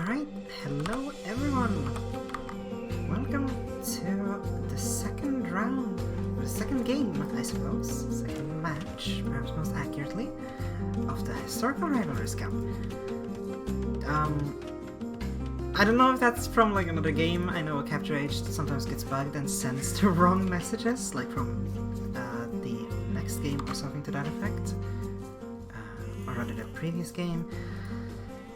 Alright, hello everyone! Welcome to the second round, or the second game, I suppose, second match, perhaps most accurately, of the Historical Rivalries Cup. I don't know if that's from like another game. I know Capture Age sometimes gets bugged and sends the wrong messages, like from the next game or something to that effect. Or rather the previous game.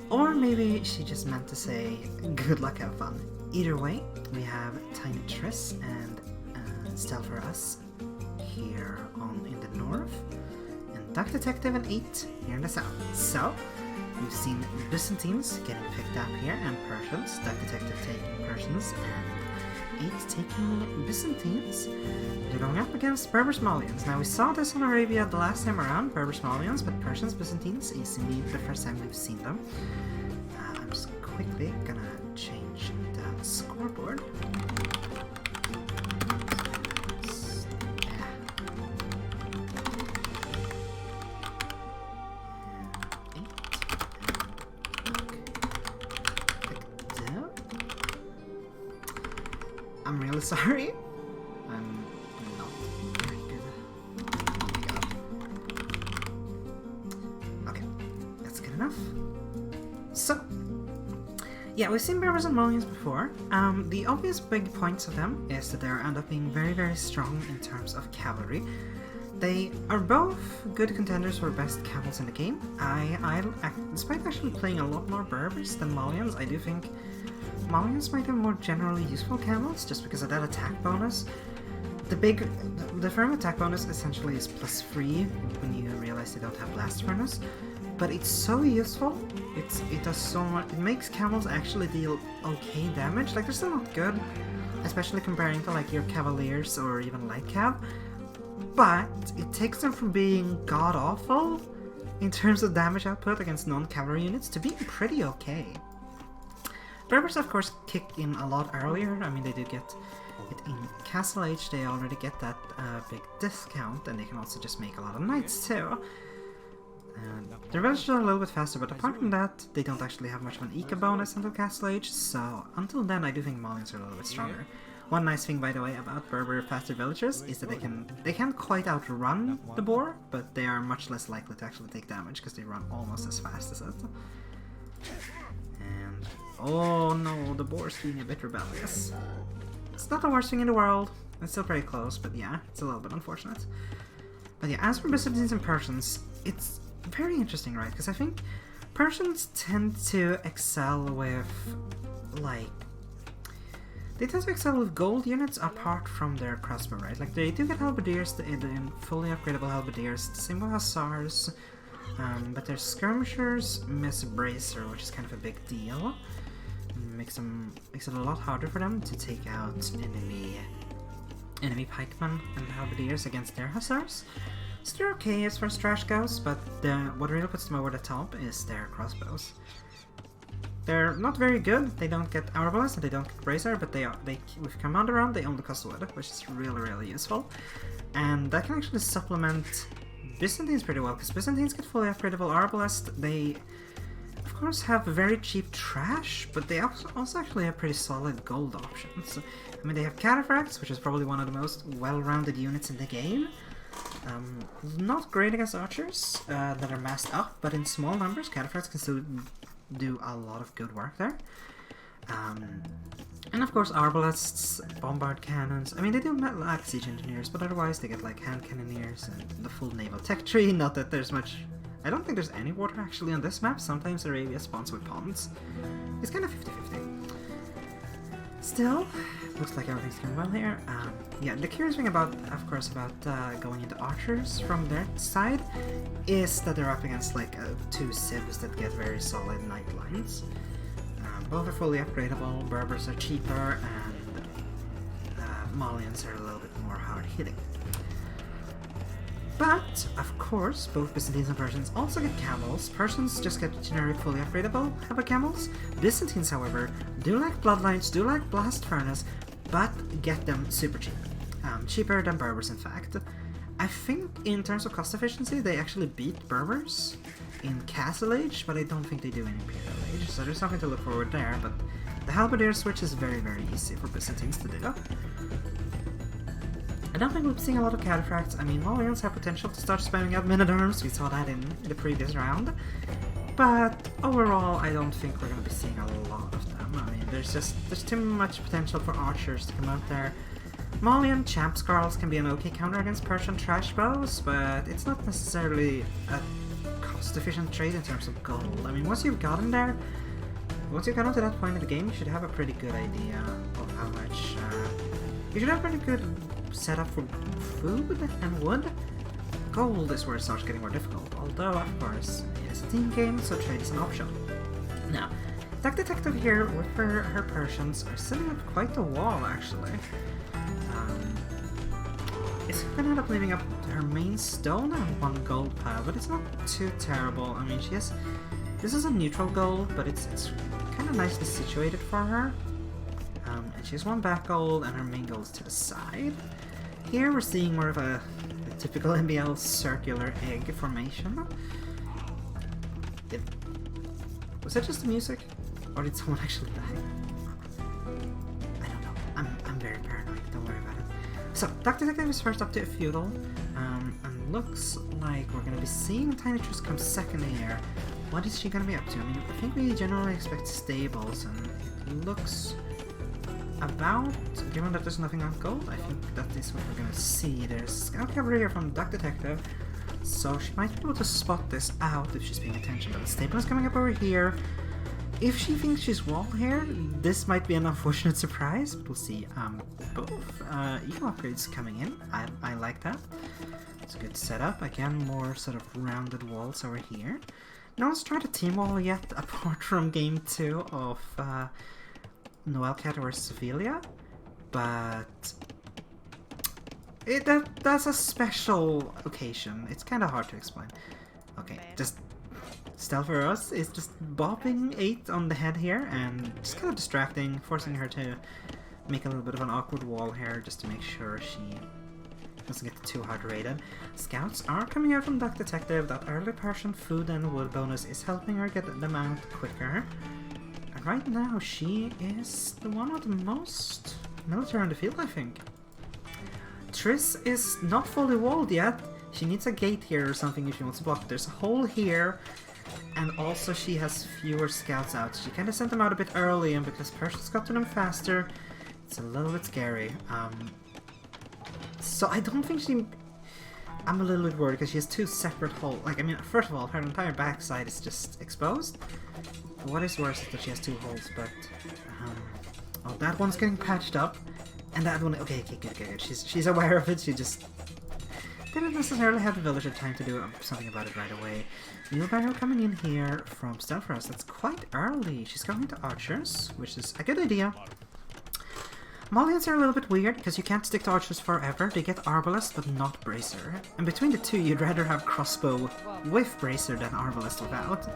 Or maybe she just meant to say, good luck, have fun. Either way, we have TinyTriss and Stealth R Us here in the north, and Duck Detective and 8 here in the south. So, we've seen Byzantines getting picked up here, and Persians, Duck Detective taking Persians, and 8 taking Byzantines. They're going up against Berbers Malians. Now we saw this on Arabia the last time around, Berbers Malians, but Persians Byzantines is indeed the first time we've seen them. I'm just quickly gonna change the scoreboard. I'm really sorry. I'm not very good. Oh my god. Okay, that's good enough. So, yeah, we've seen Berbers and Malians before. The obvious big points of them is that they end up being very, very strong in terms of cavalry. They are both good contenders for best camels in the game. Despite actually playing a lot more Berbers than Malians, I do think Malians might have more generally useful camels, just because of that attack bonus. The firm attack bonus essentially is +3 when you realize they don't have blast furnace, but it's so useful. It does so much. It makes camels actually deal okay damage. Like, they're still not good, especially comparing to like your cavaliers or even light cav, but it takes them from being god awful in terms of damage output against non-cavalry units to being pretty okay. Berbers, of course, kicked in a lot earlier. I mean, they do get it in Castle Age. They already get that big discount, and they can also just make a lot of knights too. Their villages are a little bit faster, but apart from that, they don't actually have much of an eco bonus until Castle Age. So until then, I do think Malians are a little bit stronger. One nice thing, by the way, about Berber faster villagers is that they can't quite outrun the boar, but they are much less likely to actually take damage because they run almost as fast as it. And oh no, the boar's being a bit rebellious. It's not the worst thing in the world. It's still pretty close, but yeah, it's a little bit unfortunate. But yeah, as for Byzantines and Persians, it's very interesting, right? Because I think Persians tend to excel with, like, they tend to excel with gold units apart from their crossbow, right? Like, they do get halberdiers, the fully upgradable halberdiers, the same with hussars, but their skirmishers miss bracer, which is kind of a big deal. Makes it a lot harder for them to take out enemy pikemen and halberdiers against their hussars. So they're okay as far as trash goes, but what really puts them over the top is their crossbows. They're not very good. They don't get arbalest and they don't get bracer, but with command around they only cost wood, which is really, really useful. And that can actually supplement Byzantines pretty well, because Byzantines get fully upgradable arbalest. They of course have very cheap trash, but they also actually have pretty solid gold options. I mean, they have cataphracts, which is probably one of the most well-rounded units in the game. Not great against archers that are massed up, but in small numbers, cataphracts can still do a lot of good work there. And of course, arbalests, bombard cannons. I mean, they do lack siege engineers, but otherwise they get like hand cannoneers and the full naval tech tree. Not that there's much. I don't think there's any water actually on this map. Sometimes Arabia spawns with ponds. It's kind of 50-50. Still, looks like everything's going well here. Yeah, the curious thing about going into archers from their side is that they're up against like 2 civs that get very solid knight lines. Both are fully upgradable, Berbers are cheaper, and Malians are a little bit more hard-hitting. But, of course, both Byzantines and Persians also get camels. Persians just get generic fully upgradable camels. Byzantines, however, do like bloodlines, do like blast furnace, but get them super cheap. Cheaper than Berbers, in fact. I think in terms of cost efficiency, they actually beat Berbers. in Castle Age, but I don't think they do in Imperial Age, so there's something to look forward there, but the Halberdier switch is very, very easy for Byzantines to do. I don't think we'll be seeing a lot of cataphracts. I mean, Molians have potential to start spamming out Minotaurs, we saw that in the previous round, but overall I don't think we're going to be seeing a lot of them. I mean, there's too much potential for archers to come out there. Malian Champ Scarls can be an okay counter against Persian Trash Bows, but it's not necessarily a cost-efficient trade in terms of gold. I mean, once you've gotten there, once you've gotten to that point in the game, you should have a pretty good idea of how much... you should have a pretty good setup for food and wood. Gold is where it starts getting more difficult, although, of course, it is a team game, so trade is an option. Now, Duck Detective here with her Persians are setting up quite a wall, actually. It's gonna end up leaving up her main stone and 1 gold pile, but it's not too terrible. I mean, she has... This is a neutral gold, but it's kind of nicely situated for her. And she has 1 back gold, and her main gold is to the side. Here we're seeing more of a typical NBL circular egg formation. Was that just the music? Or did someone actually die? I don't know. I'm very paranoid, don't worry about it. So, Duck Detective is first up to a feudal, and looks like we're going to be seeing TinyTriss come second here. What is she going to be up to? I mean, I think we generally expect stables, and it looks about, given that there's nothing on gold, I think that is what we're going to see. There's Scout Cavalry here from Duck Detective, so she might be able to spot this out if she's paying attention. But the stable is coming up over here. If she thinks she's wall here, this might be an unfortunate surprise, but we'll see. Both eco upgrades coming in. I like that. It's a good setup. Again, more sort of rounded walls over here. No one's tried a team wall yet, apart from game 2 of Noel Cat vs Ophelia, but that's a special occasion. It's kind of hard to explain. Okay, just Stealth R Us is just bopping 8 on the head here and just kind of distracting, forcing her to make a little bit of an awkward wall here just to make sure she doesn't get too hard rated. Scouts are coming out from Duck Detective. That early Persian food and wood bonus is helping her get them out quicker. And right now she is the one with the most military on the field, I think. Triss is not fully walled yet. She needs a gate here or something if she wants to block. There's a hole here. And also she has fewer scouts out. She kind of sent them out a bit early, and because Persians got to them faster, it's a little bit scary. So I don't think she... I'm a little bit worried because she has 2 separate holes. Like, I mean, first of all, her entire backside is just exposed. What is worse is that she has 2 holes, but... oh, that one's getting patched up. And that one... Okay, good. She's aware of it, she just... didn't necessarily have the villager time to do something about it right away. Wheelbarrow coming in here from Stealth R Us. That's quite early. She's going to archers, which is a good idea. Malians are a little bit weird because you can't stick to archers forever. They get arbalest but not bracer. And between the two, you'd rather have crossbow with bracer than arbalest without.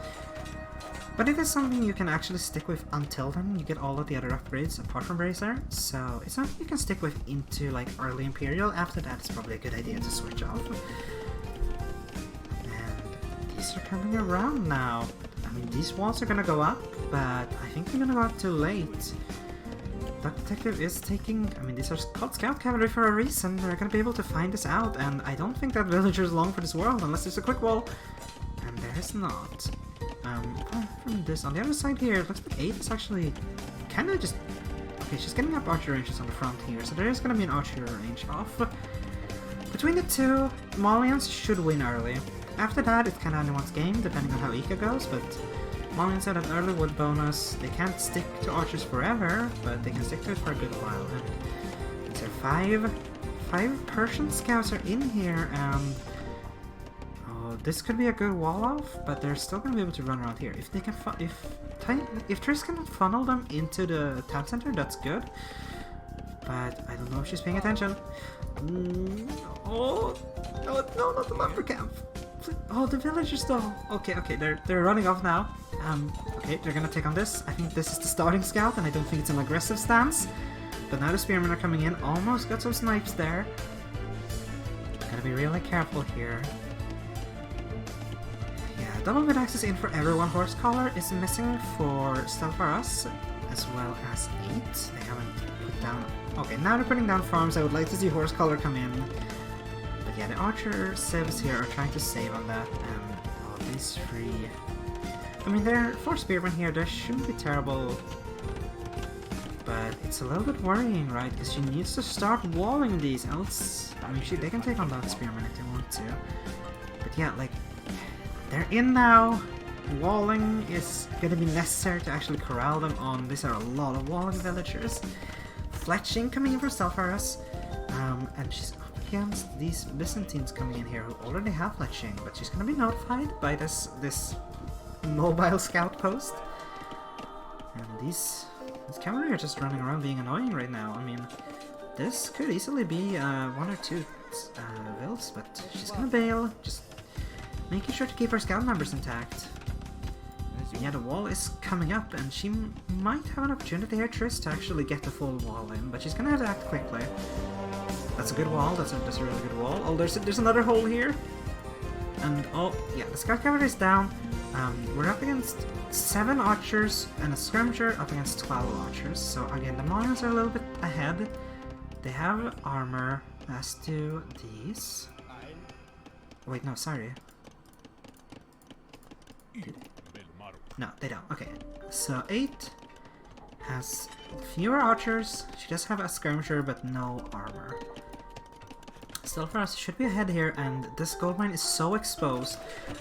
But it is something you can actually stick with until then. You get all of the other upgrades apart from bracer. So it's something you can stick with into like early Imperial. After that, it's probably a good idea to switch off. These are coming around now. I mean, these walls are gonna go up, but I think they're gonna go up too late. Duck Detective is taking... I mean, these are called Scout Cavalry for a reason. They're gonna be able to find this out, and I don't think that villager is long for this world unless there's a quick wall. And there is not. Apart from this, on the other side here, it looks like 8 is actually kind of just... Okay, she's getting up archer ranges on the front here, so there is gonna be an archer range off. Between the two, Malians should win early. After that, it's kind of anyone's game, depending on how Eco goes, but Malians had an early wood bonus. They can't stick to archers forever, but they can stick to it for a good while. And so 5 Persian scouts are in here, and oh, this could be a good wall off, but they're still going to be able to run around here. If they can, if Triss can funnel them into the town center, that's good. But I don't know if she's paying attention. Oh, no, not the lumber camp. Oh, the villagers though. Okay, they're running off now. Okay, they're gonna take on this. I think this is the starting scout, and I don't think it's an aggressive stance. But now the spearmen are coming in. Almost got some snipes there. Gotta be really careful here. Yeah, double mid axis in for everyone. Horse collar is missing for Stealth R Us, as well as 8. They haven't put down... Okay, now they're putting down farms. I would like to see horse collar come in. But yeah, the archer civs here are trying to save on that, and these 3... I mean, there are 4 spearmen here. They shouldn't be terrible. But it's a little bit worrying, right? Because she needs to start walling these, else... I mean, they can take on that spearman if they want to. But yeah, like... They're in now. Walling is going to be necessary to actually corral them on. These are a lot of walling villagers. Fletching coming in for Stealth R Us. And she's up against these Byzantines coming in here who already have fletching. But she's going to be notified by this mobile scout post. And these cavalry are just running around being annoying right now. I mean, this could easily be 1 or 2 vills, but she's going to bail. Just making sure to keep her scout numbers intact. Yeah, the wall is coming up, and she might have an opportunity here, Triss, to actually get the full wall in, but she's gonna have to act quickly. That's a good wall, that's a really good wall. Oh, there's another hole here! And, oh, yeah, the scout cavalry is down. We're up against 7 archers and a skirmisher up against 12 archers, so again, the Malians are a little bit ahead. They have armor, as do these. Wait, no, sorry. No, they don't. Okay, so 8 has fewer archers. She does have a skirmisher, but no armor. Stealth R Us should be ahead here, and this gold mine is so exposed.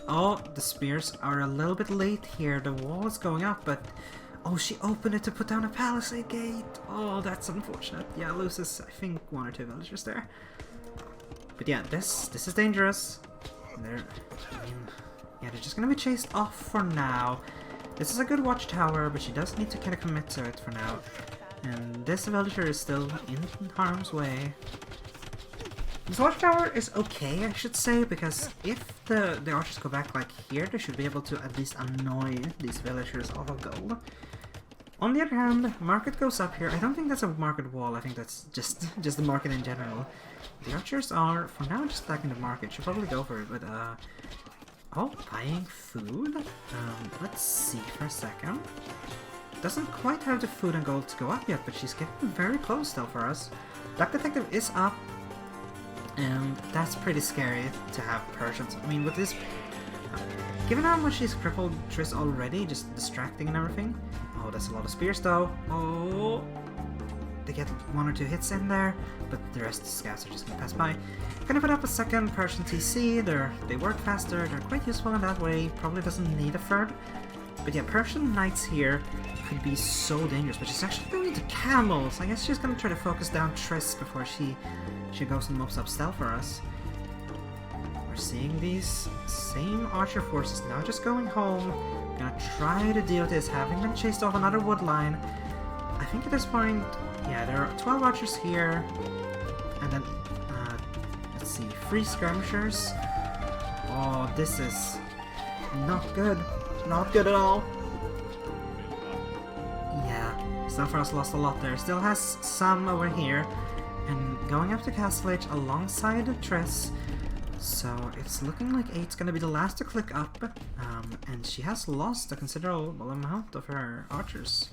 Oh, the spears are a little bit late here. The wall is going up, but... Oh, she opened it to put down a palisade gate. Oh, that's unfortunate. Yeah, loses, I think, 1 or 2 villagers there. But yeah, this is dangerous. They're just gonna be chased off for now. This is a good watchtower, but she does need to kind of commit to it for now. And this villager is still in harm's way. This watchtower is okay, I should say, because if the archers go back like here, they should be able to at least annoy these villagers off of gold. On the other hand, market goes up here. I don't think that's a market wall, I think that's just the market in general. The archers are, for now, just attacking the market. Should probably go for it, but oh, buying food? Let's see for a second. Doesn't quite have the food and gold to go up yet, but she's getting very close still for us. Black Detective is up, and that's pretty scary to have Persians. I mean, with this... given how much she's crippled Triss already, just distracting and everything. Oh, that's a lot of spears though. Oh... They get 1 or 2 hits in there, but the rest of the scouts are just gonna pass by. Gonna put up a second Persian TC. They work faster, they're quite useful in that way. Probably doesn't need a third. But yeah, Persian knights here could be so dangerous, but she's actually going into camels. I guess she's gonna try to focus down Triss before she goes and mops up Stealth R Us. We're seeing these same archer forces now just going home. Gonna try to deal with this, having been chased off another wood line. I think at this point, yeah, there are 12 archers here, and then, let's see, 3 skirmishers. Oh, this is not good. Not good at all. Yeah, Stealth R Us lost a lot there. Still has some over here, and going up to Castle Age alongside Triss. So it's looking like 8's gonna be the last to click up, and she has lost a considerable amount of her archers.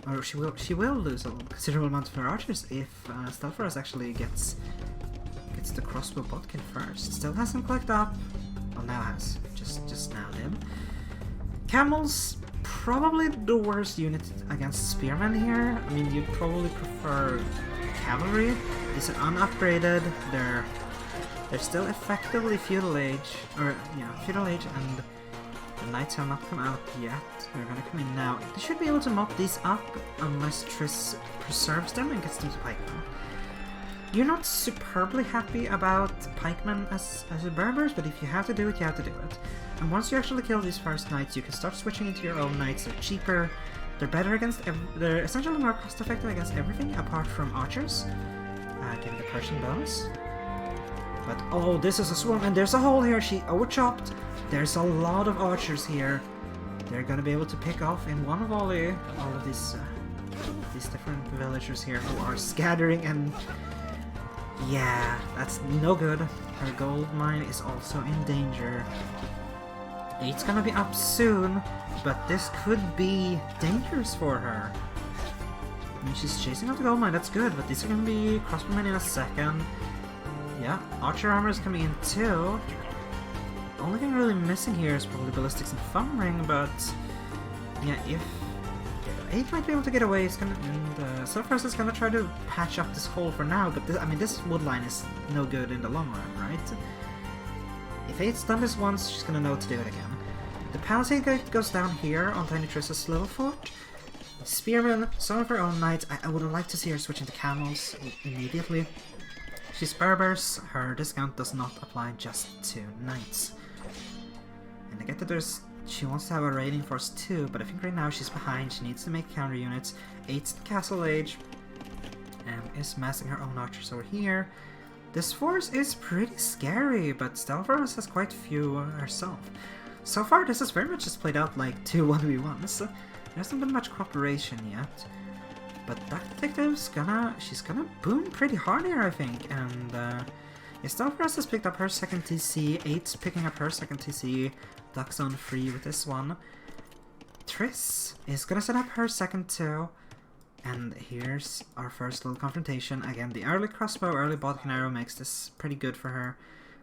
Or she will lose a considerable amount of her archers if Stealth R Us actually gets the crossbow botkin first. Still hasn't clicked up. Well, now has. Just now did. Camels, probably the worst unit against spearmen here. I mean, you'd probably prefer cavalry. These are unupgraded. They're still effectively feudal age, or yeah, feudal age, and the knights have not come out yet. They're gonna come in now. They should be able to mop these up unless Triss preserves them and gets them to pikemen. You're not superbly happy about pikemen as berbers, but if you have to do it, you have to do it. And once you actually kill these first knights, you can start switching into your own knights. They're cheaper. They're better against. They're essentially more cost-effective against everything apart from archers. Give the Persian bonus. But oh, this is a swarm, and there's a hole here. She overchopped. There's a lot of archers here. They're gonna be able to pick off in one volley all of these different villagers here who are scattering, and Yeah, that's no good. Her gold mine is also in danger. 8's gonna be up soon, but this could be dangerous for her. I mean, she's chasing out the gold mine, that's good, but these are gonna be crossbowmen in a second. Yeah, archer armor is coming in too. The only thing really missing here is probably ballistics and thumb ring, but yeah, if 8 might be able to get away, it's gonna, and Stealth R Us is gonna try to patch up this hole for now, but this, I mean, this wood line is no good in the long run, right? If 8's done this once, she's gonna know to do it again. The palisade gate goes down here on TinyTriss's little fort. Spearmen, some of her own knights. I would have liked to see her switch into camels immediately. She's berbers, her discount does not apply just to knights. And I get that she wants to have a raiding force too, but I think right now she's behind, she needs to make counter units. 8's the castle age, and is massing her own archers over here. This force is pretty scary, but Stealth R Us has quite a few herself. So far this is very much just played out like 2 1v1s. There hasn't been much cooperation yet. But Duck Detective's she's gonna boom pretty hard here, I think, and yeah, Stealth R Us has picked up her second TC, 8's picking up her second TC, Duck's on free with this one. Triss is gonna set up her second too, and here's our first little confrontation. Again, the early crossbow, early bodkin arrow makes this pretty good for her.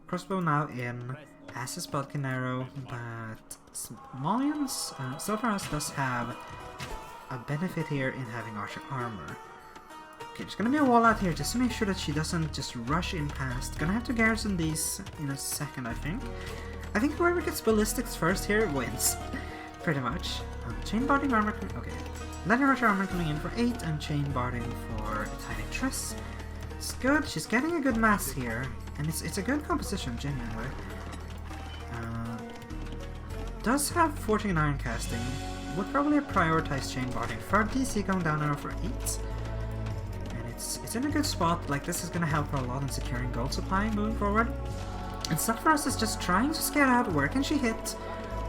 Crossbow now in, as is bodkin arrow, but Malians, Stealth R Us does have a benefit here in having archer armor. Okay, there's gonna be a wall out here just to make sure that she doesn't just rush in past. Gonna have to garrison these in a second, I think. I think whoever gets ballistics first here wins, pretty much. Chain barding armor, okay. Leather archer armor coming in for 8 and chain barding for TinyTriss. It's good, she's getting a good mass here, and it's a good composition, genuinely. Does have forging and iron casting. Would probably prioritize chain barding. Third DC going down now for 8. And it's in a good spot, like this is gonna help her a lot in securing gold supply moving forward. And Stealth R Us is just trying to scout out where can she hit,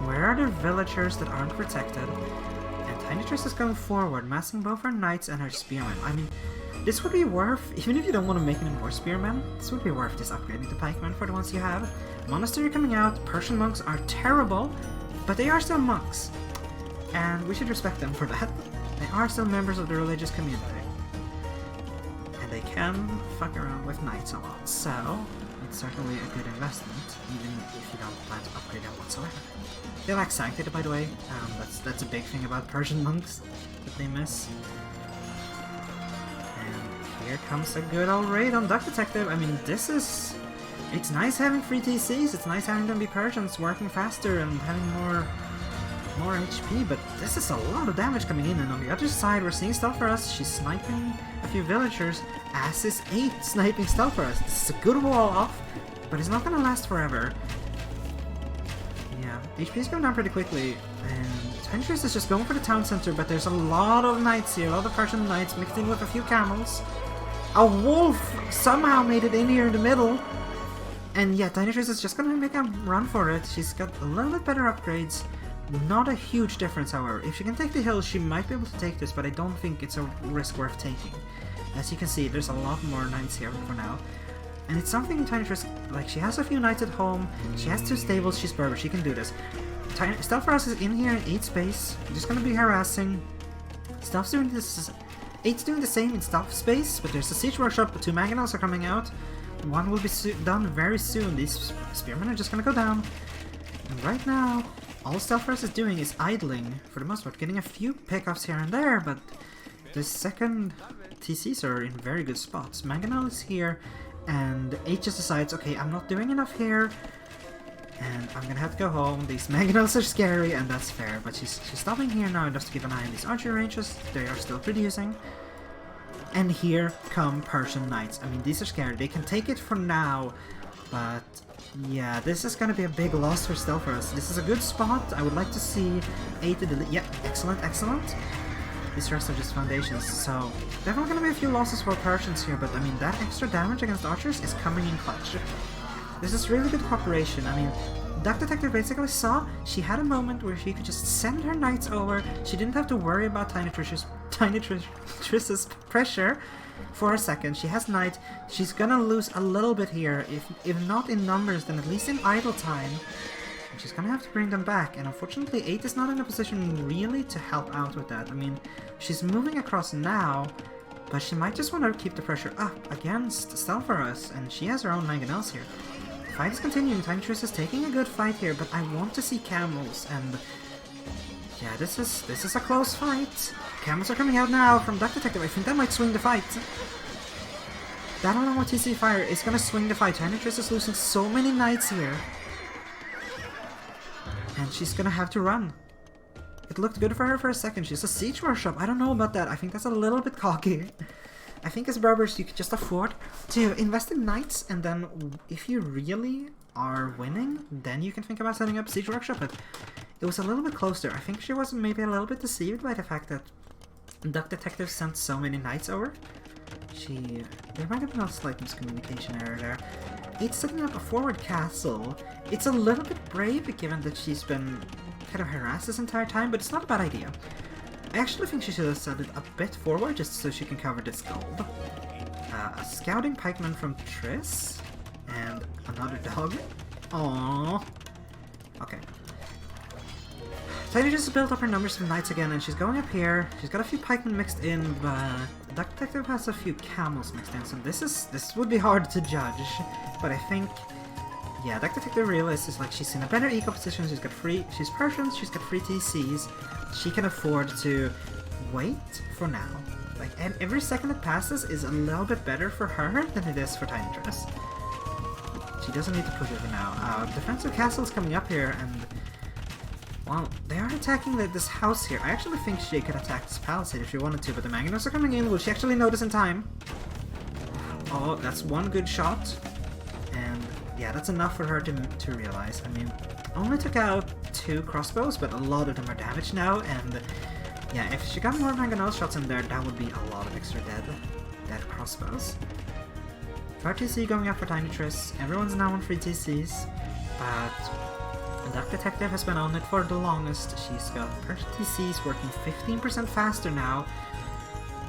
where are there villagers that aren't protected. And TinyTriss is going forward, massing both her knights and her spearmen. I mean, this would be worth, even if you don't want to make any more spearmen, this would be worth just upgrading the pikemen for the ones you have. Monastery coming out, Persian monks are terrible, but they are still monks. And we should respect them for that. They are still members of the religious community. And they can fuck around with knights a lot, so it's certainly a good investment, even if you don't plan to upgrade them whatsoever. They lack sanctity, by the way. That's a big thing about Persian monks that they miss. And here comes a good old raid on Duck Detective. I mean, it's nice having free TCs, it's nice having them be Persians, working faster and having more HP, but this is a lot of damage coming in, and on the other side we're seeing Stealth R Us, she's sniping a few villagers, as is 8 sniping Stealth R Us. This is a good wall off, but it's not gonna last forever. Yeah, HP is going down pretty quickly, and TinyTriss is just going for the town center, but there's a lot of knights here, a lot of Persian knights mixed in with a few camels. A wolf somehow made it in here in the middle, and yeah, TinyTriss is just gonna make a run for it. She's got a little bit better upgrades. Not a huge difference, however. If she can take the hill, she might be able to take this, but I don't think it's a risk worth taking. As you can see, there's a lot more knights here for now. And it's something TinyTriss, like, she has a few knights at home, she has 2 stables, she's Berber, she can do this. Stealth R Us is in here in 8 space, just gonna be harassing. Stealth's doing this, 8's doing the same in Stealth space, but there's a siege workshop, 2 mangonels are coming out. One will be done very soon. These spearmen are just gonna go down. And right now, all Stealth R Us is doing is idling, for the most part, getting a few pickoffs here and there, but the second TCs are in very good spots. Mangonel is here, and 8 just decides, okay, I'm not doing enough here, and I'm gonna have to go home. These Mangonels are scary, and that's fair, but she's stopping here now just to keep an eye on these archer ranges. They are still producing. And here come Persian Knights. I mean, these are scary. They can take it for now, but yeah, this is gonna be a big loss for Stealth R Us. This is a good spot. I would like to see 8 to delete. Yeah, excellent, excellent. These rest are just foundations, so definitely gonna be a few losses for Persians here, but I mean, that extra damage against archers is coming in clutch. This is really good cooperation. I mean, Duck Detective basically saw she had a moment where she could just send her knights over. She didn't have to worry about TinyTriss's pressure for a second. She has knight. She's gonna lose a little bit here, if not in numbers, then at least in idle time. And she's gonna have to bring them back, and unfortunately 8 is not in a position really to help out with that. I mean, she's moving across now, but she might just want to keep the pressure up against Stealth R Us, and she has her own mangonels here. The fight is continuing. TinyTriss is taking a good fight here, but I want to see camels, and yeah, this is a close fight. Camels are coming out now from Duck Detective. I think that might swing the fight. That along with TC Fire is gonna swing the fight. TinyTriss is losing so many knights here. And she's gonna have to run. It looked good for her for a second. She's a siege workshop. I don't know about that. I think that's a little bit cocky. I think as barbers you could just afford to invest in knights, and then if you really are winning, then you can think about setting up siege workshop. But it was a little bit closer. I think she was maybe a little bit deceived by the fact that Duck Detective sent so many knights over. There might have been a slight miscommunication error there. It's setting up a forward castle. It's a little bit brave given that she's been kind of harassed this entire time, but it's not a bad idea. I actually think she should have set it a bit forward just so she can cover this gold. A scouting pikeman from Triss, and another dog. Aww. Okay. TinyTriss has built up her numbers of knights again, and she's going up here. She's got a few pikemen mixed in, but Duck Detective has a few camels mixed in, so this would be hard to judge. But I think, yeah, Duck Detective realizes like she's in a better eco position. She's Persians, she's got free TCs. She can afford to wait for now. Like every second that passes is a little bit better for her than it is for TinyTriss. She doesn't need to push it for now. Defensive castle is coming up here, and well, they are attacking this house here. I actually think she could attack this palisade if she wanted to, but the mangonels are coming in. Will she actually notice in time? Oh, that's one good shot. And yeah, that's enough for her to realize. I mean, only took out 2 crossbows, but a lot of them are damaged now. And yeah, if she got more mangonel shots in there, that would be a lot of extra dead crossbows. Fire TC going up for TinyTriss. Everyone's now on free TCs, but Duck Detective has been on it for the longest. She's got her TCs working 15% faster now,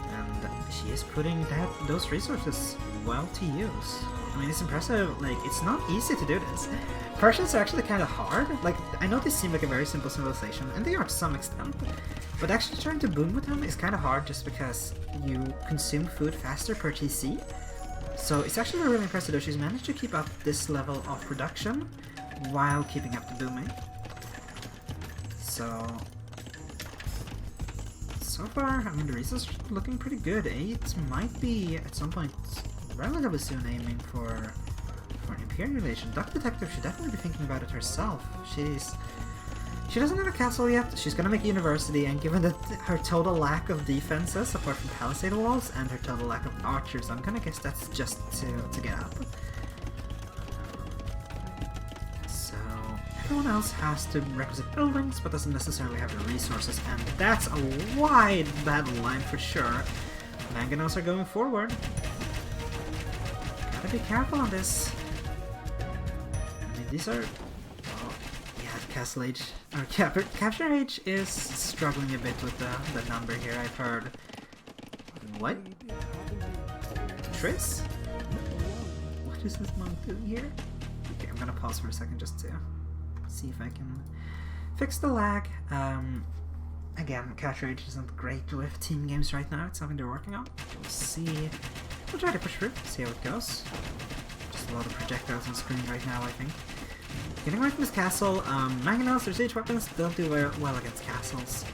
and she is putting those resources well to use. I mean, it's impressive. Like, it's not easy to do this. Persians are actually kind of hard. Like, I know they seem like a very simple civilization, and they are to some extent, but actually trying to boom with them is kind of hard just because you consume food faster per TC. So it's actually really impressive that she's managed to keep up this level of production while keeping up the booming. So far, I mean, the resources are looking pretty good. 8 might be, at some point, relatively soon aiming for an Imperial invasion. Duck Detective should definitely be thinking about it herself. She doesn't have a castle yet. She's gonna make a university, and given that her total lack of defenses, apart from palisade walls, and her total lack of archers, I'm gonna guess that's just to get up. Everyone else has the requisite buildings, but doesn't necessarily have the resources, and that's a wide battle line for sure. Mangonels are going forward. Gotta be careful on this. I mean, these are... Oh, yeah, Castle Age... Or Capture Age is struggling a bit with the number here, I've heard. What? Triss? What is this monk doing here? Okay, I'm gonna pause for a second just to see if I can fix the lag. Again, Capture Age isn't great with team games right now. It's something they're working on. We'll see. We'll try to push through, see how it goes. Just a lot of projectiles on screen right now, I think. Getting away from this castle. Mangonels or siege weapons don't do well against castles.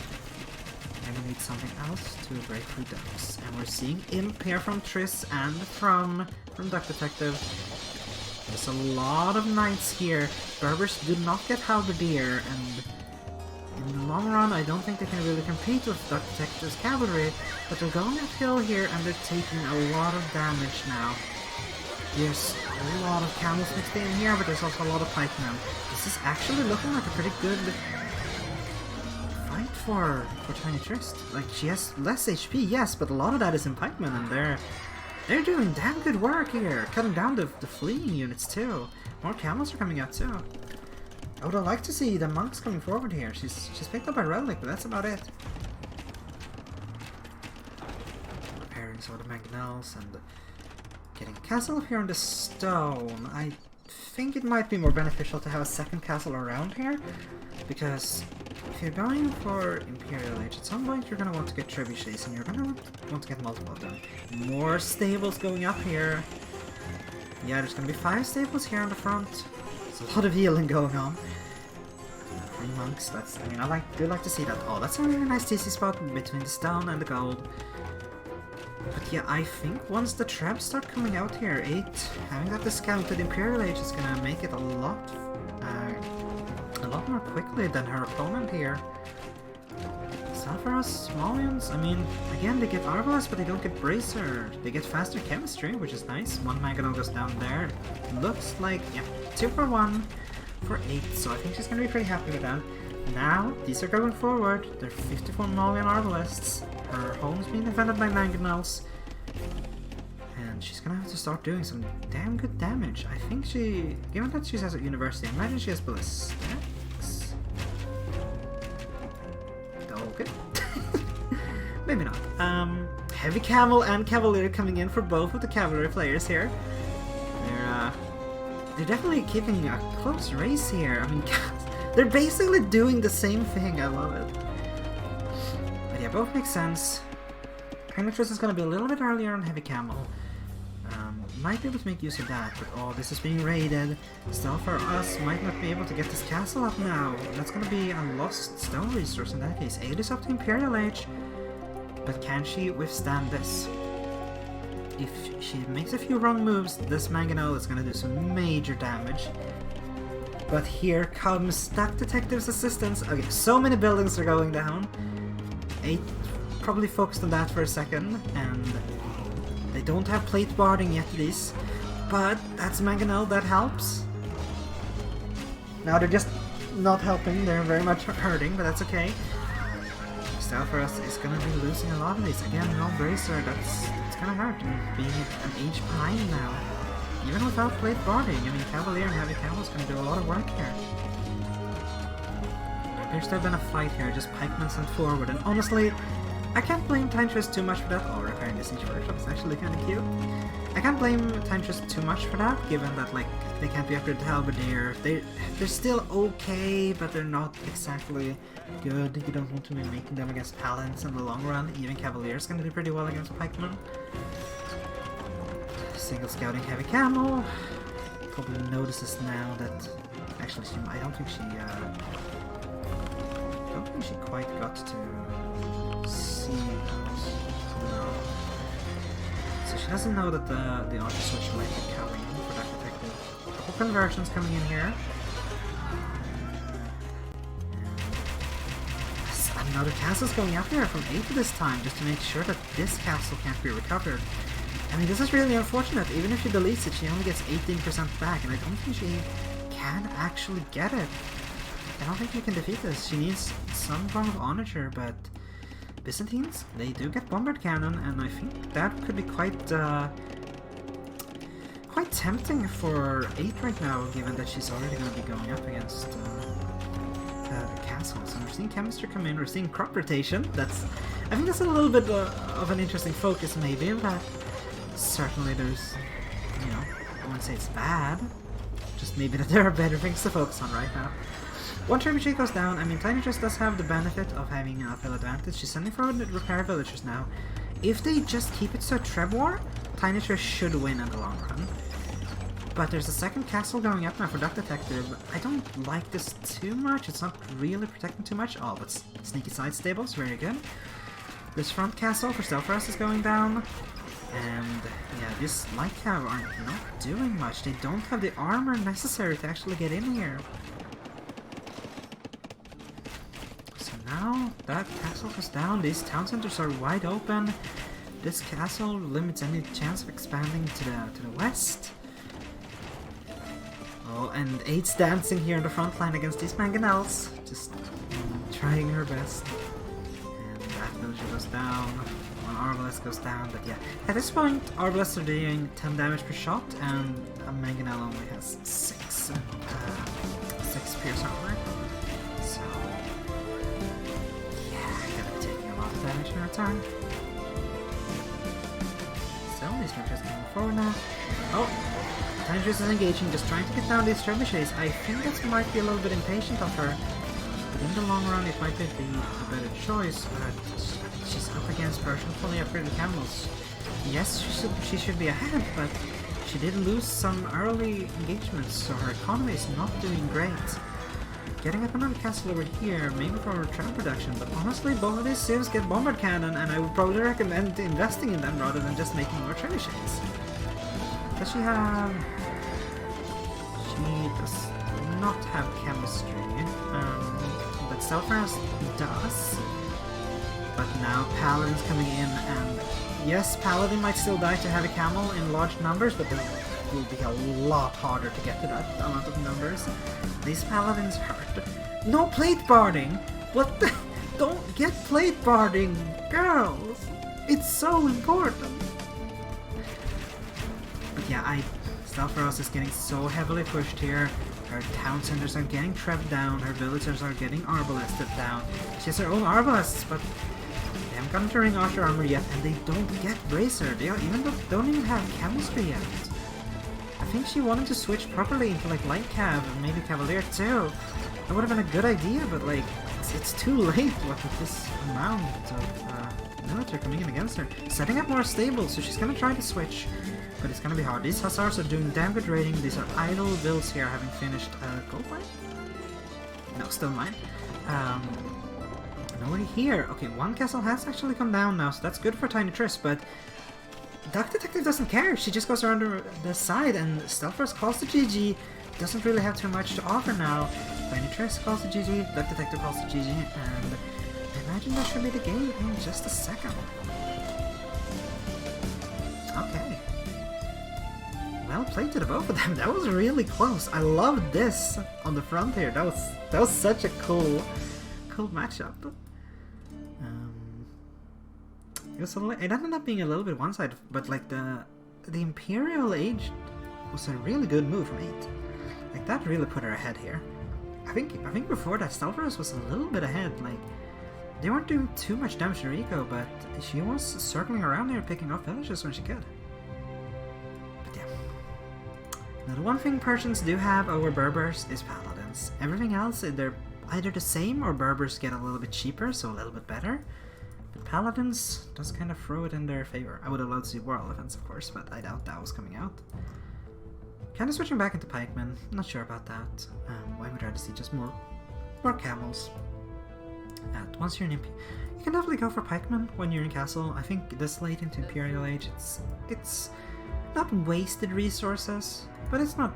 I'm gonna need something else to break through those. And we're seeing Imp here from Triss and from Duck Detective. There's a lot of knights here. Berbers do not get halberdier, and in the long run I don't think they can really compete with Duck Detective's cavalry, but they're going uphill here and they're taking a lot of damage now. There's a lot of camels mixed in here, but there's also a lot of pikemen. This is actually looking like a pretty good fight for TinyTriss. Like, she has less HP, yes, but a lot of that is in pikemen, and they're doing damn good work here, cutting down the fleeing units too. More camels are coming out too. I would have liked to see the monks coming forward here. She's picked up a relic, but that's about it. Repairing some of the mangonels and getting a castle up here on the stone. I think it might be more beneficial to have a second castle around here, because if you're going for Imperial Age, at some point you're going to want to get trebuchets, and you're going to want to get multiple of them. More stables going up here. Yeah, there's going to be 5 stables here on the front. There's a lot of healing going on. 3 monks, that's, I mean, do like to see that. Oh, that's a really nice TC spot between the stone and the gold. But yeah, I think once the trebs start coming out here, 8, having that discounted Imperial Age is gonna make it a lot more quickly than her opponent here. Stealth R Us, Smolians, I mean, again, they get Arbalest, but they don't get Bracer. They get faster chemistry, which is nice. 1 mangonel goes down there. Looks like, yeah, 2 for 1 for 8, so I think she's gonna be pretty happy with that. Now, these are going forward. They're 54 Molian Arbalests. Her home's being defended by mangonels. And she's gonna have to start doing some damn good damage. I think she, given that she has a university, I imagine she has ballistics. Okay. Maybe not. Heavy Camel and Cavalier coming in for both of the cavalry players here. They're definitely keeping a close race here. I mean, they're basically doing the same thing. I love it. But yeah, both make sense. TinyTriss is going to be a little bit earlier on Heavy Camel. Might be able to make use of that, but oh, this is being raided. Stealth R Us might not be able to get this castle up now. That's going to be a lost stone resource in that case. 8 is up to Imperial Age. But can she withstand this? If she makes a few wrong moves, this mangonel is going to do some major damage. But here comes that detective's assistance. Okay, so many buildings are going down. 8 probably focused on that for a second, and they don't have plate barding yet, these. But that's mangonel, that helps. Now they're just not helping, they're very much hurting, but that's okay. Stealth R Us is going to be losing a lot of these. Again, no bracer, that's gonna hurt. Being an age behind now. Even without plate barding, I mean, Cavalier and Heavy Camel is gonna do a lot of work here. Appears to have been a fight here, just pikemen sent forward, and honestly, I can't blame TinyTriss too much for that. Oh, repairing this siege workshop is actually kinda cute. I can't blame TinyTriss too much for that, given that, like, they can't be upgraded to Halberdier. They're still okay, but they're not exactly good. You don't want to be making them against Paladins in the long run. Even Cavalier is going to do pretty well against Pikemen. Single scouting Heavy Camel. Probably notices now that... Actually, I don't think she quite got to see those. No. So she doesn't know that the auto switch might be coming for that detective. A couple conversions coming in here. Another castle's going up there from 8 this time, just to make sure that this castle can't be recovered. I mean, this is really unfortunate. Even if she deletes it, she only gets 18% back, and I don't think she can actually get it. I don't think she can defeat this. She needs some form of onager, but Byzantines, they do get bombard cannon, and I think that could be quite tempting for 8 right now, given that she's already going to be going up against castles. And we're seeing chemistry come in, we're seeing crop rotation. I think that's a little bit of an interesting focus maybe, but certainly there's, you know, I wouldn't say it's bad, just maybe that there are better things to focus on right now. 1 trebuchet goes down. I mean, TinyTriss does have the benefit of having an uphill advantage. She's sending forward repair villagers now. If they just keep it to a treb war, TinyTriss should win in the long run. But there's a second castle going up now for Duck Detective. I don't like this too much. It's not really protecting too much. Oh, but sneaky side stables, very good. This front castle for Stealth R Us is going down. And yeah, this light cav are not doing much. They don't have the armor necessary to actually get in here. So now that castle goes down. These town centers are wide open. This castle limits any chance of expanding to the west. Oh, and 8's dancing here in the front line against these mangonels. Just trying her best. And that villager goes down. One Arbalest goes down, but yeah. At this point, Arbalests are doing 10 damage per shot, and a mangonel only has 6 pierce armor. So, yeah, gonna be taking a lot of damage in return. Still, these trebuchets coming forward now. Oh! TinyTriss is engaging, just trying to get down these trebuchets. I think that might be a little bit impatient of her. But in the long run, it might be the better choice. But she's up against Persian fully upgraded camels. Yes, she should be ahead, but she did lose some early engagements, so her economy is not doing great. Getting up another castle over here, maybe for travel production, but honestly, both of these civs get bombard cannon, and I would probably recommend investing in them rather than just making more trebuchets. Does she have... She does not have chemistry, but Stealth R Us does. But now Paladin's coming in, and yes, Paladin might still die to heavy camel in large numbers, but it will be a lot harder to get to that amount of numbers. These Paladins hurt. No plate barding! What the? Don't get plate barding, girls! It's so important! But yeah, Stealth R Us is getting so heavily pushed here. Her town centers are getting trebbed down, her villagers are getting arbalisted down. She has her own arbalists, but they haven't gotten to ring archer armor yet, and they don't get bracer. They don't even have chemistry yet. I think she wanted to switch properly into like light cav and maybe cavalier too. That would have been a good idea, but like it's too late with this amount of military coming in against her. Setting up more stables, so she's gonna try to switch, but it's gonna be hard. These hussars are doing damn good raiding. These are idle builds here, having finished gold mine? No, still mine. Nobody here. Okay, one castle has actually come down now, so that's good for TinyTriss, but Duck Detective doesn't care. She just goes around the side, and Stealth R Us calls the GG. Doesn't really have too much to offer now. TinyTriss calls the GG, Duck Detective calls the GG, and I imagine that should be the game in just a second. Okay. Well played to the both of them. That was really close. I loved this on the front here. That was such a cool matchup. It ended up being a little bit one-sided, but like the Imperial Age was a really good move from 8. Like that really put her ahead here. I think before that Stealth R Us was a little bit ahead. Like they weren't doing too much damage to Rico, but she was circling around here picking off villages when she could. But yeah. Now the one thing Persians do have over Berbers is Paladins. Everything else, they're either the same or Berbers get a little bit cheaper, so a little bit better. But Paladins does kind of throw it in their favor. I would have loved to see War Elephants, of course, but I doubt that was coming out. Kind of switching back into pikemen. Not sure about that. I would rather see just more camels. Once you're in you can definitely go for pikemen when you're in castle. I think this late into Imperial Age, it's not wasted resources, but it's not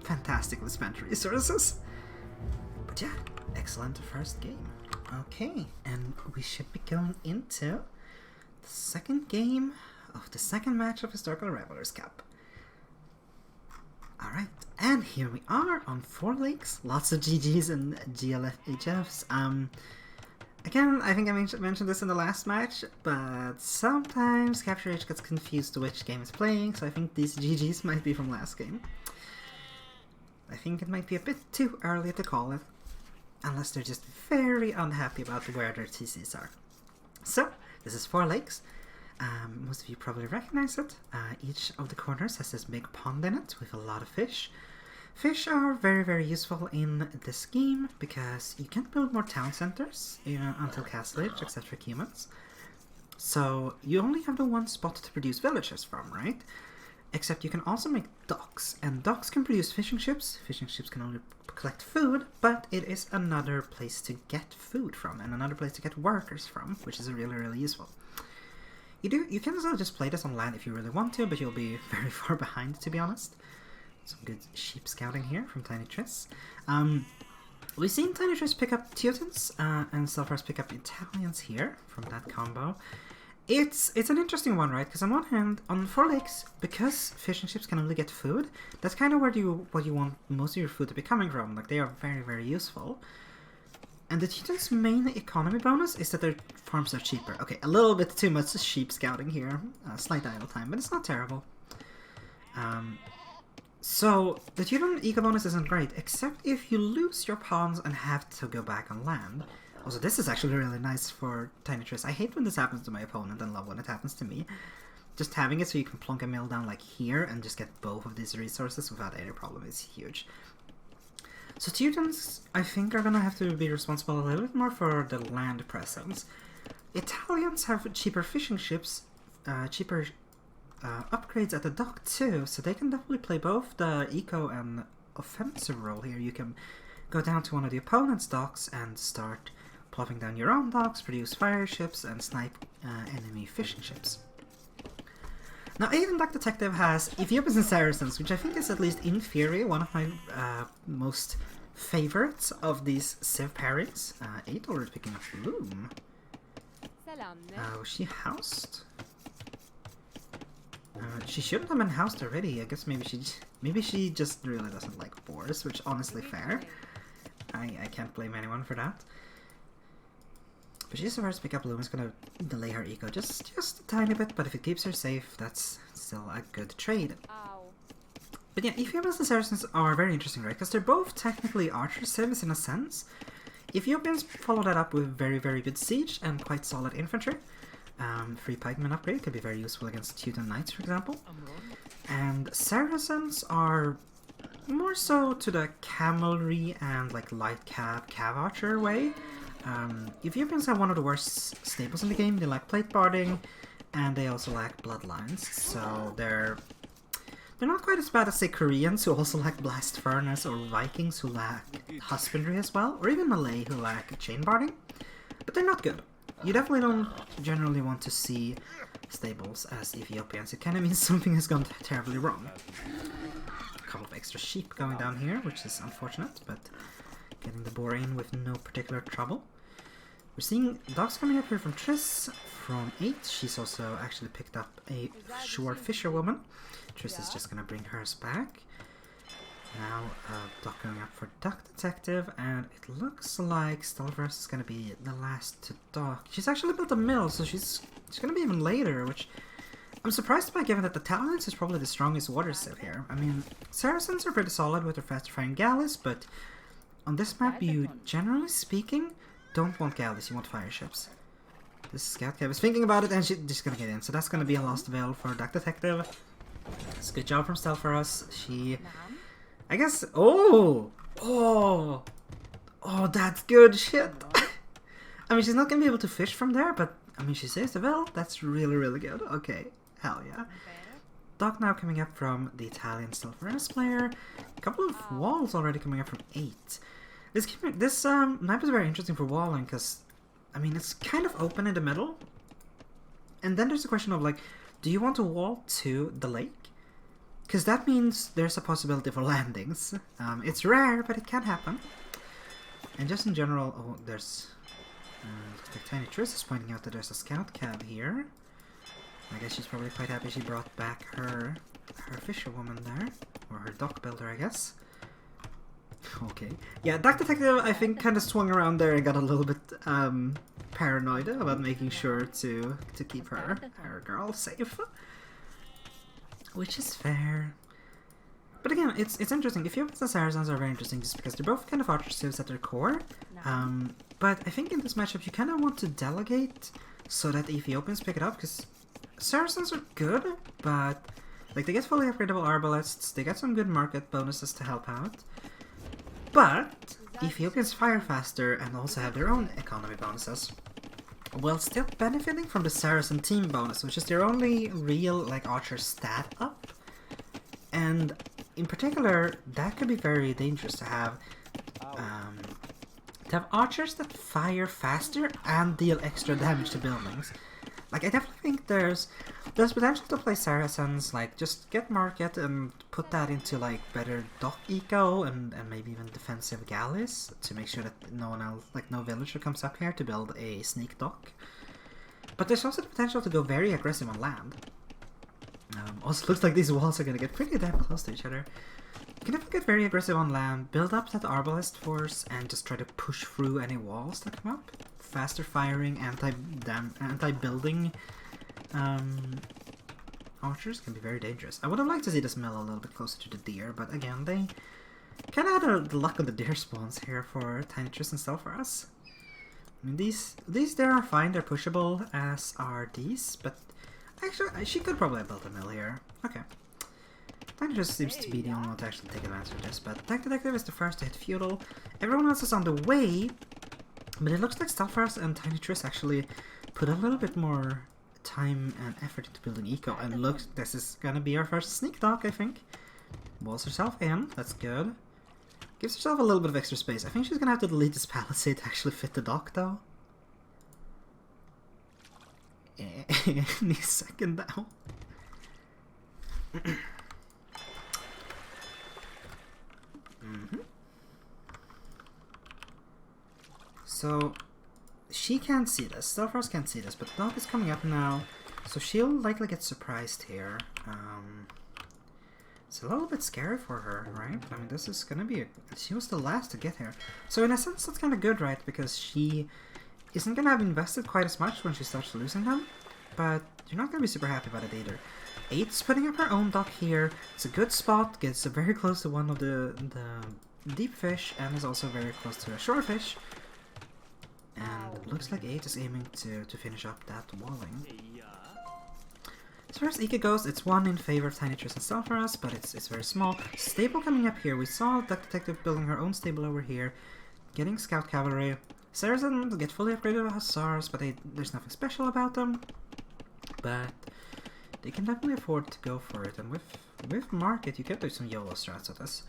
fantastically spent resources. But yeah, excellent first game. Okay, and we should be going into the second game of the second match of Historical Rivalries Cup. Alright, and here we are on 4 lakes, lots of GGs and GLF HFs. Again, I think I mentioned this in the last match, but sometimes Capture H gets confused to which game is playing, so I think these GGs might be from last game. I think it might be a bit too early to call it, unless they're just very unhappy about where their TCs are. So, this is 4 lakes. Most of you probably recognize it. Each of the corners has this big pond in it with a lot of fish. Fish are very, very useful in this game because you can't build more town centers until Castle Age, except for humans. So you only have the one spot to produce villages from, right? Except you can also make docks, and docks can produce fishing ships. Fishing ships can only collect food, but it is another place to get food from, and another place to get workers from, which is really, really useful. You can also just play this on land if you really want to, but you'll be very far behind, to be honest. Some good sheep scouting here from TinyTriss. We've seen TinyTriss pick up Teutons, and Stealth R Us pick up Italians here from that combo. It's an interesting one, right? Because on one hand, on 4 lakes, because fishing ships can only get food, that's kind of what you want most of your food to be coming from. Like, they are very, very useful. And the Teutons' main economy bonus is that their farms are cheaper. Okay, a little bit too much sheep scouting here. Slight idle time, but it's not terrible. So, the Teuton eco bonus isn't great, except if you lose your pawns and have to go back on land. Also, this is actually really nice for TinyTriss. I hate when this happens to my opponent and love when it happens to me. Just having it so you can plonk a mill down like here and just get both of these resources without any problem is huge. So Teutons, I think, are gonna have to be responsible a little bit more for the land presence. Italians have cheaper fishing ships, cheaper upgrades at the dock too, so they can definitely play both the eco and offensive role here. You can go down to one of the opponent's docks and start plopping down your own docks, produce fire ships, and snipe enemy fishing ships. Now, Aiden Duck Detective has Ethiopians and Saracens, which I think is, at least in theory, one of my most favorites of these Civ pairings. 8 already picking up Bloom. Was she housed? She shouldn't have been housed already. I guess maybe she just really doesn't like boars, which honestly fair. I can't blame anyone for that. But she's the first to pick up Bloom. Is gonna delay her eco just a tiny bit, but if it keeps her safe, that's still a good trade. But yeah, Ethiopians and Saracens are very interesting, right? Because they're both technically archer civs in a sense. Ethiopians follow that up with very, very good siege and quite solid infantry. Free pikeman upgrade could be very useful against Teuton knights, for example. And Saracens are more so to the cavalry and like light cav archer way. Ethiopians have one of the worst staples in the game. They lack plate barding, and they also lack bloodlines. So they're not quite as bad as, say, Koreans, who also lack blast furnace, or Vikings, who lack husbandry as well, or even Malay, who lack chain barding. But they're not good. You definitely don't generally want to see stables as Ethiopians. It kind of means something has gone terribly wrong. A couple of extra sheep going down here, which is unfortunate, but getting the boar in with no particular trouble. We're seeing dogs coming up here from Triss, from 8. She's also actually picked up a shore fisherwoman. Triss is just gonna bring hers back. Now, dock going up for Duck Detective, and it looks like Stealth R Us is gonna be the last to dock. She's actually built a mill, so she's gonna be even later, which I'm surprised by, given that the Talons is probably the strongest water civ here. I mean, Saracens are pretty solid with their faster firing galleys, but on this map, you, generally speaking, don't want galleys, you want fire ships. This scout cab is thinking about it, and she's just gonna get in, so that's gonna be a lost veil for Duck Detective. It's a good job from Stealth R Us. She, I guess, oh, that's good shit. I mean, she's not gonna be able to fish from there, but, I mean, she saves the veil. That's really, really good. Okay, hell yeah. Dock now coming up from the Italian Stealth R Us player. A couple of walls already coming up from 8. This map is very interesting for walling, because, I mean, it's kind of open in the middle. And then there's a question of, like, do you want to wall to the lake? Because that means there's a possibility for landings. It's rare, but it can happen. And just in general, oh, there's... TinyTriss is pointing out that there's a scout cab here. I guess she's probably quite happy she brought back her fisherwoman there. Or her dock builder, I guess. Okay. Yeah, Duck Detective, I think, kind of swung around there and got a little bit paranoid about making sure to keep her girl safe. Which is fair. But again, it's interesting. Ethiopians and Saracens are very interesting just because they're both kind of archer civs at their core. But I think in this matchup you kind of want to delegate so that the Ethiopians pick it up, because Saracens are good, but like they get fully upgradable arbalists, they get some good market bonuses to help out. But Ethiopians fire faster and also have their own economy bonuses, while still benefiting from the Saracen team bonus, which is their only real like archer stat up. And in particular, that could be very dangerous to have archers that fire faster and deal extra damage to buildings. Like, I definitely think there's potential to play Saracens, like, just get market and put that into, like, better dock eco and maybe even defensive galleys to make sure that no one else, like, no villager comes up here to build a sneak dock. But there's also the potential to go very aggressive on land. Also looks like these walls are gonna get pretty damn close to each other. You can definitely get very aggressive on land, build up that arbalist force, and just try to push through any walls that come up. Faster firing, anti-building archers can be very dangerous. I would have liked to see this mill a little bit closer to the deer, but again, they kind of had the luck of the deer spawns here for TinyTriss and Stealth R Us. I mean, these there are fine, they're pushable, as are these, but actually, she could probably have built a mill here. Okay. TinyTriss seems to be the only one to actually take advantage of this, but Tech Detective is the first to hit Feudal. Everyone else is on the way, but it looks like Stealth R Us and TinyTriss actually put a little bit more time and effort into building eco, and look, this is gonna be our first sneak dock, I think. Walls herself in, that's good. Gives herself a little bit of extra space. I think she's gonna have to delete this palisade to actually fit the dock, though. Any second now. So, she can't see this. Stealth R Us can't see this, but the dog is coming up now, so she'll likely get surprised here. It's a little bit scary for her, right? I mean, this is gonna be she was the last to get here. So in a sense, that's kind of good, right? Because she isn't gonna have invested quite as much when she starts losing them, but you're not gonna be super happy about it either. 8's putting up her own dock here. It's a good spot, gets very close to one of the deep fish, and is also very close to a shore fish. And it looks like 8 is aiming to finish up that walling. As far as eco goes, it's 1 in favor of TinyTriss and Stealth R Us, but it's very small. Stable coming up here. We saw Duck Detective building her own stable over here, getting Scout Cavalry. Saracen will get fully upgraded with Hussars, but there's nothing special about them. But they can definitely afford to go for it, and with Market, you can do some YOLO strats with this.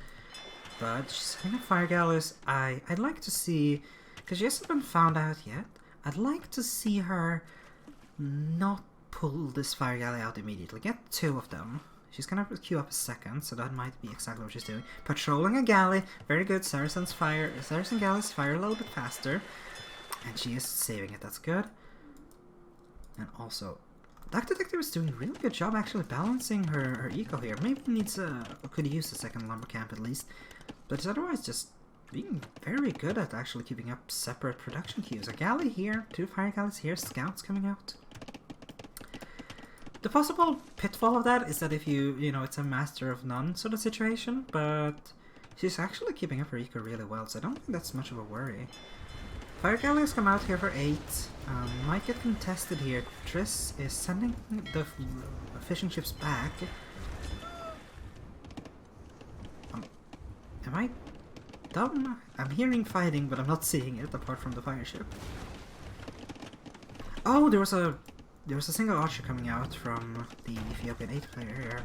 But setting up Fire Galleys, I'd like to see, because she hasn't been found out yet, I'd like to see her not pull this Fire Galley out immediately. Get 2 of them. She's gonna queue up a second, so that might be exactly what she's doing. Patrolling a galley, very good. Saracen galleys fire a little bit faster, and she is saving it. That's good. And also, Duck Detective is doing a really good job actually balancing her eco here. Maybe needs could use a second lumber camp at least, but it's otherwise just being very good at actually keeping up separate production queues. A galley here, 2 fire galleys here, scouts coming out. The possible pitfall of that is that if you know, it's a master of none sort of situation, but she's actually keeping up her eco really well, so I don't think that's much of a worry. Fire galleys come out here for 8. Might get contested here. Triss is sending the fishing ships back. Am I dumb? I'm hearing fighting, but I'm not seeing it apart from the fire ship. Oh, there was a single archer coming out from the Ethiopian 8 player here.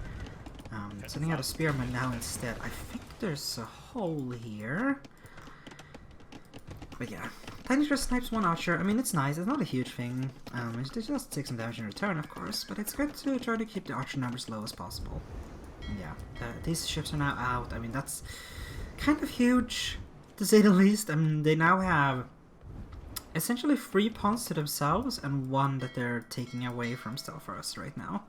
Sending out a spearman now instead. I think there's a hole here. But yeah, TinyTriss snipes 1 archer. I mean, it's nice. It's not a huge thing. It just takes some damage in return, of course. But it's good to try to keep the archer numbers low as possible. And yeah, these ships are now out. I mean, that's kind of huge, to say the least. I mean, they now have essentially 3 pawns to themselves and 1 that they're taking away from Stealth R Us right now.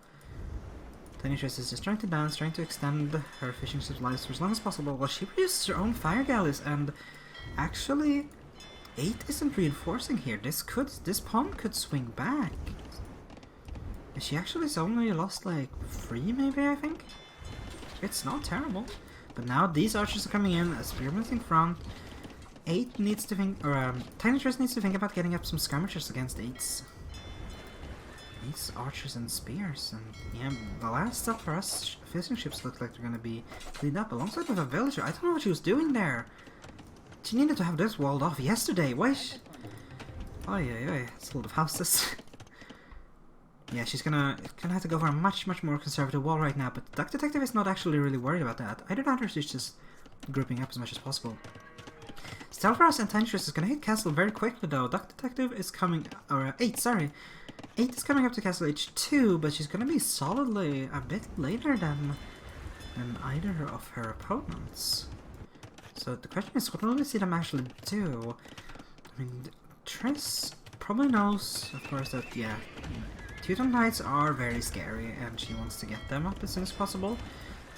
TinyTriss is just trying to dance, trying to extend her fishing ship's lives for as long as possible while she produces her own fire galleys, and actually 8 isn't reinforcing here. This pawn could swing back. And she actually has only lost like 3 maybe, I think. It's not terrible. But now these archers are coming in, a spearman's in front. 8 needs to think, or TinyTriss needs to think about getting up some skirmishers against 8s. 8's archers and spears, and yeah, the last Stealth R Us fishing ships look like they're gonna be cleaned up alongside with a villager. I don't know what she was doing there. She needed to have this walled off yesterday. Why? Oh yeah, it's a lot of houses. Yeah, she's gonna have to go for a much more conservative wall right now. But Duck Detective is not actually really worried about that. Either that or she's just grouping up as much as possible. Stealth R Us and TinyTriss is gonna hit castle very quickly though. Duck Detective is coming, or 8, sorry. 8 is coming up to castle H2, but she's gonna be solidly a bit later than either of her opponents. So the question is, what will we see them actually do? I mean, Triss probably knows, of course, that, yeah, Teuton Knights are very scary, and she wants to get them up as soon as possible.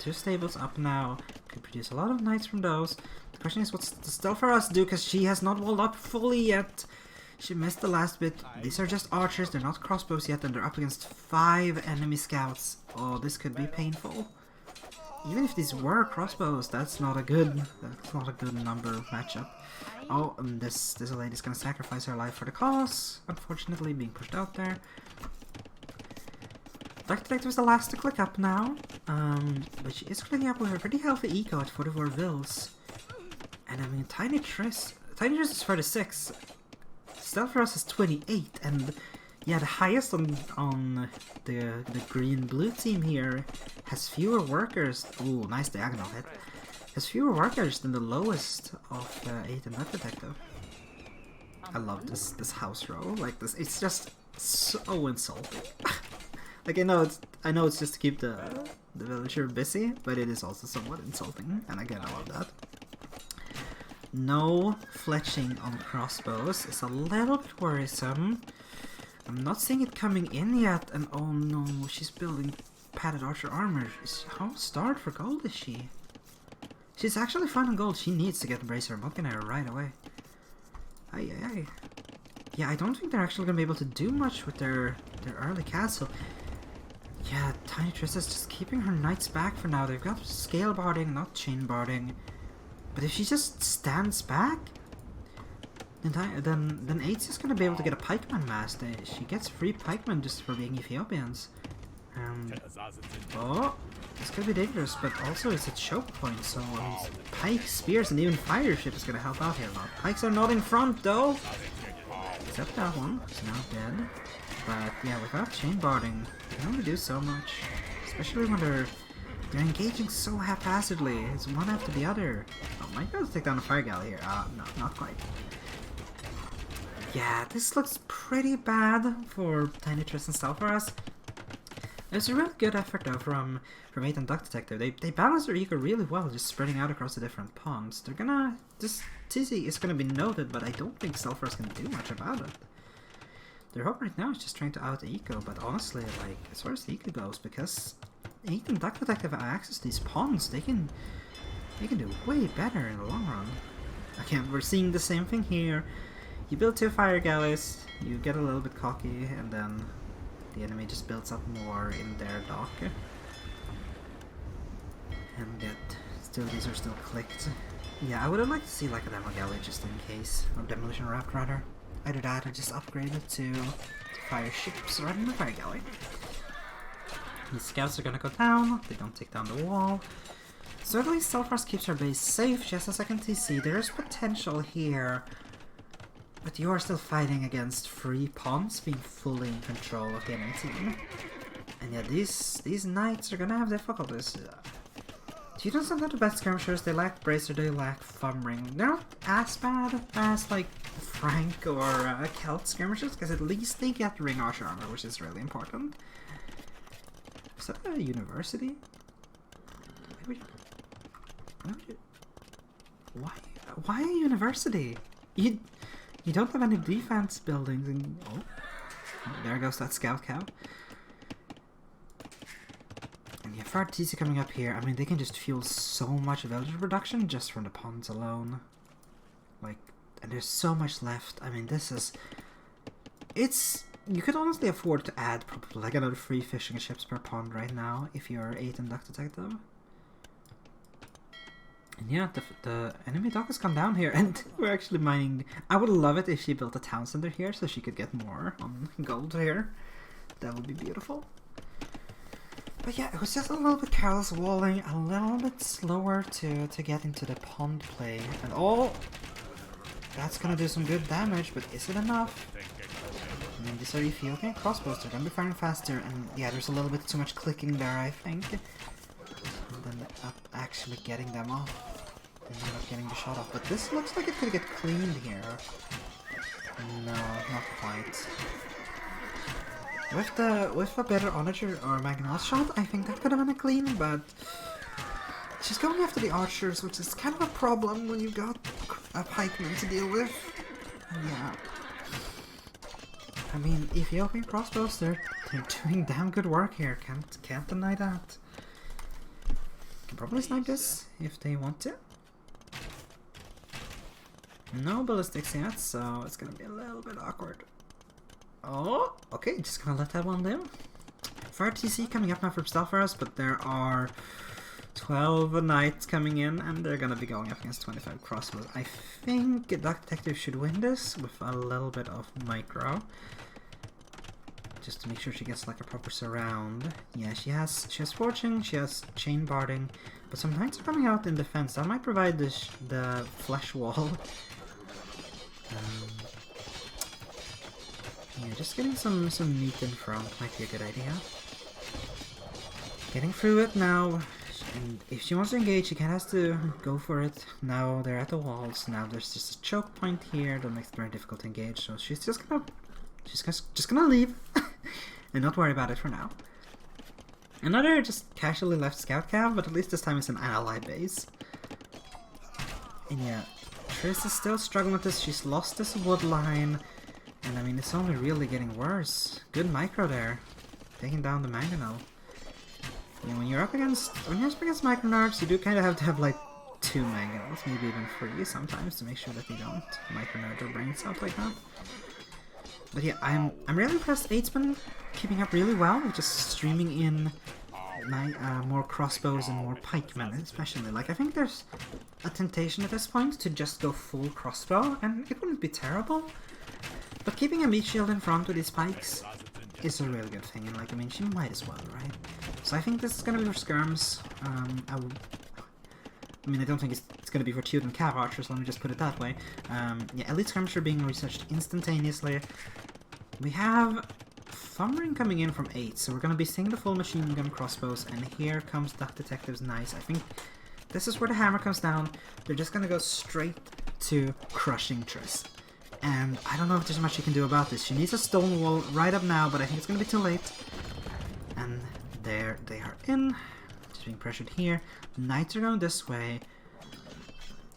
2 stables up now, could produce a lot of knights from those. The question is, what's the Stealth R Us do, because she has not walled up fully yet. She missed the last bit. These are just archers, they're not crossbows yet, and they're up against 5 enemy scouts. Oh, this could be painful. Even if these were crossbows, that's not a good number matchup. Oh, this lady's gonna sacrifice her life for the cause. Unfortunately, being pushed out there. Dark Detective is the last to click up now, but she is clicking up with a pretty healthy eco at 44 Vils. And I mean, TinyTriss is 36. Stealth R Us is 28, and yeah, the highest on the green-blue team here has fewer workers. Ooh, nice diagonal hit. Has fewer workers than the lowest of 8 and Dark Detective. I love this house row. Like this, it's just so insulting. Like I know it's just to keep the villager busy, but it is also somewhat insulting. And again, I love that. No fletching on crossbows is a little bit worrisome. I'm not seeing it coming in yet, and oh no, she's building padded archer armor. How starved for gold is she? She's actually fine on gold. She needs to get the bracer. I'm looking at her right away. Ay ay ay. Yeah, I don't think they're actually gonna be able to do much with their early castle. Yeah, TinyTriss is just keeping her knights back for now. They've got scale barding, not chain barding. But if she just stands back, then 8's just gonna be able to get a pikeman mask. She gets free pikemen just for being Ethiopians. Oh, this could be dangerous, but also it's a choke point, so pike, spears, and even fire ship is gonna help out here a lot. Pikes are not in front though, except that one, who's now dead. But yeah, without chain barding, they can only do so much, especially when they're engaging so haphazardly. It's one after the other. Oh, might be able to take down a fire galley here. No, not quite. Yeah, this looks pretty bad for TinyTriss and Stealth R Us. It's a really good effort though from 8 and Dark Detective. They balance their eco really well, just spreading out across the different ponds. They're gonna... This TZ is gonna be noted, but I don't think Stealth R Us can do much about it. Their hope right now is just trying to out-eco, but honestly, like, as far as the eco goes, because 8 and Dark Detective have access to these ponds, they can do way better in the long run. Again, we're seeing the same thing here. You build 2 fire galleys, you get a little bit cocky, and then the enemy just builds up more in their dock. And yet, still these are still clicked. Yeah, I would have liked to see like a demo galley just in case, or demolition raft rather. Either that or just upgrade it to fire ships rather than a fire galley. These scouts are gonna go down, they don't take down the wall. So at least Stealth R Us keeps her base safe. She has a second TC, there's potential here. But you are still fighting against 3 pawns being fully in control of the enemy team. And yeah, these knights are gonna have difficulties. Teutons are not the best skirmishers, they lack bracer, they lack thumb ring. They're not as bad as like Frank or Celt skirmishers, because at least they get ring archer armor, which is really important. Is that a university? Why a university? You don't have any defense buildings and oh, there goes that scout cow. And yeah, for TC coming up here, I mean they can just fuel so much villager production just from the ponds alone. Like, and there's so much left. I mean you could honestly afford to add probably like another 3 fishing ships per pond right now if you're 8 and Dark Detective. And yeah, the enemy dock has come down here, and we're actually mining. I would love it if she built a town center here so she could get more on gold here. That would be beautiful. But yeah, it was just a little bit careless walling, a little bit slower to get into the pond play. And oh, that's gonna do some good damage, but is it enough? I mean, these are Ethiopian crossbows, they're gonna be firing faster, and yeah, there's a little bit too much clicking there, I think. And then not actually getting them off. And not getting the shot off. But this looks like it could get cleaned here. No, not quite. With a better onager or magnet shot, I think that could have been a clean, but she's going after the archers, which is kind of a problem when you've got a pikeman to deal with. And yeah. I mean, Ethiopian crossbows, they're doing damn good work here. Can't deny that. Can probably snipe this if they want to. No ballistics yet, so it's gonna be a little bit awkward. Oh, okay, just gonna let that one live. For TC coming up now from Stealth R Us, but there are 12 knights coming in, and they're gonna be going up against 25 crossbows. I think Dark Detective should win this with a little bit of micro, just to make sure she gets like a proper surround. Yeah, she has fortune, she has chain barding, but some knights are coming out in defense. That might provide the flesh wall. Yeah, just getting some meat in front might be a good idea. Getting through it now, and if she wants to engage, she kind of has to go for it. Now they're at the walls. Now there's just a choke point here that makes it very difficult to engage. So she's just gonna leave and not worry about it for now. Another just casually left scout cab, but at least this time it's an ally base. And yeah, Triss is still struggling with this. She's lost this wood line. And I mean, it's only really getting worse. Good micro there, taking down the mangonel. Yeah, when you're up against micro nerfs, you do kind of have to have like 2 mangonels, maybe even 3 sometimes, to make sure that you don't micro nerf their brains out like that. But yeah, I'm really impressed. 8's been keeping up really well with just streaming in more crossbows and more pikemen, especially. Like, I think there's a temptation at this point to just go full crossbow, and it wouldn't be terrible. But keeping a meat shield in front with these pikes is a really good thing, and like, I mean, she might as well, right? So I think this is gonna be for skirms. I mean, I don't think it's gonna be for Tute and Cav Archers, let me just put it that way. Yeah, Elite Skirmisher being researched instantaneously. We have Thumbring coming in from 8, so we're gonna be seeing the full machine gun crossbows, and here comes Duck Detective's Nice. I think this is where the hammer comes down. They're just gonna go straight to crushing Triss. And I don't know if there's much she can do about this. She needs a stone wall right up now, but I think it's gonna be too late. And there they are in. Just being pressured here. Knights are going this way.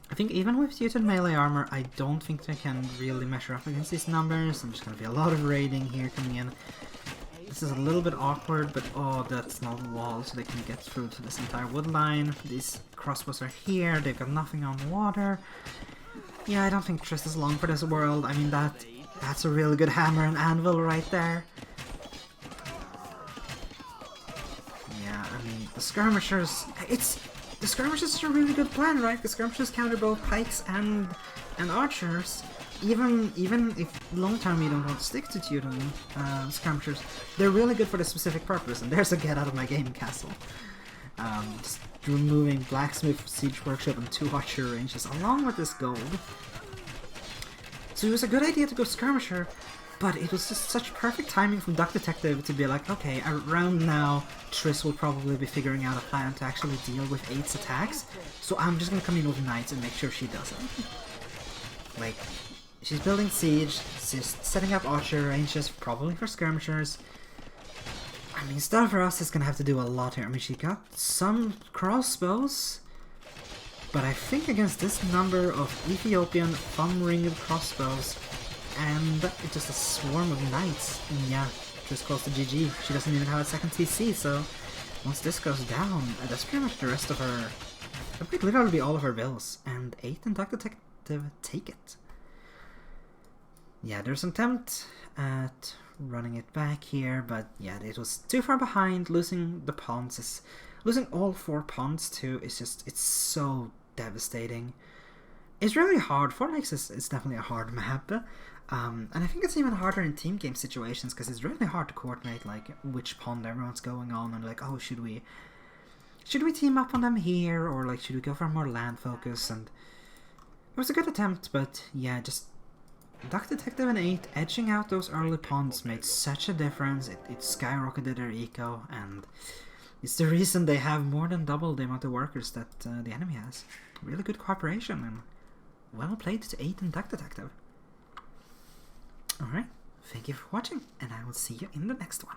I think even with suited melee armor, I don't think they can really measure up against these numbers. There's gonna be a lot of raiding here coming in. This is a little bit awkward, but oh, that's not a wall, so they can get through to this entire wood line. These crossbows are here. They've got nothing on water. Yeah, I don't think Triss is long for this world. I mean, that's a really good hammer and anvil right there. Yeah, I mean, the skirmishers, the skirmishers are a really good plan, right? The skirmishers counter both pikes and archers. Even if long term you don't want to stick to Tudor skirmishers, they're really good for the specific purpose. And there's a get out of my game castle. Just removing Blacksmith, Siege Workshop, and 2 archer ranges along with this gold. So it was a good idea to go skirmisher, but it was just such perfect timing from Duck Detective to be like, okay, around now Triss will probably be figuring out a plan to actually deal with 8's attacks, so I'm just gonna come in with Knights and make sure she doesn't. Like, she's building siege, she's setting up archer ranges, probably for skirmishers. I mean, Stealth R Us is gonna have to do a lot here. I mean, she got some crossbows, but I think against this number of Ethiopian thumb-ringed crossbows and just a swarm of knights, and yeah, just close to GG. She doesn't even have a second TC, so once this goes down, that's pretty much the rest of her. That might literally be all of her bills, and 8 and Duck Detective take it. Yeah, there's an attempt at running it back here, but yeah, it was too far behind. Losing the pawns is losing all 4 pawns too. It's so devastating. It's really hard. Fort Lakes is definitely a hard map, and I think it's even harder in team game situations because it's really hard to coordinate like which pond everyone's going on and like, oh, should we team up on them here, or like should we go for more land focus? And it was a good attempt, but yeah, just Duck Detective and 8 edging out those early ponds made such a difference. It skyrocketed their eco, and it's the reason they have more than double the amount of workers that the enemy has. Really good cooperation, and well played to 8 and Duck Detective. Alright, thank you for watching, and I will see you in the next one.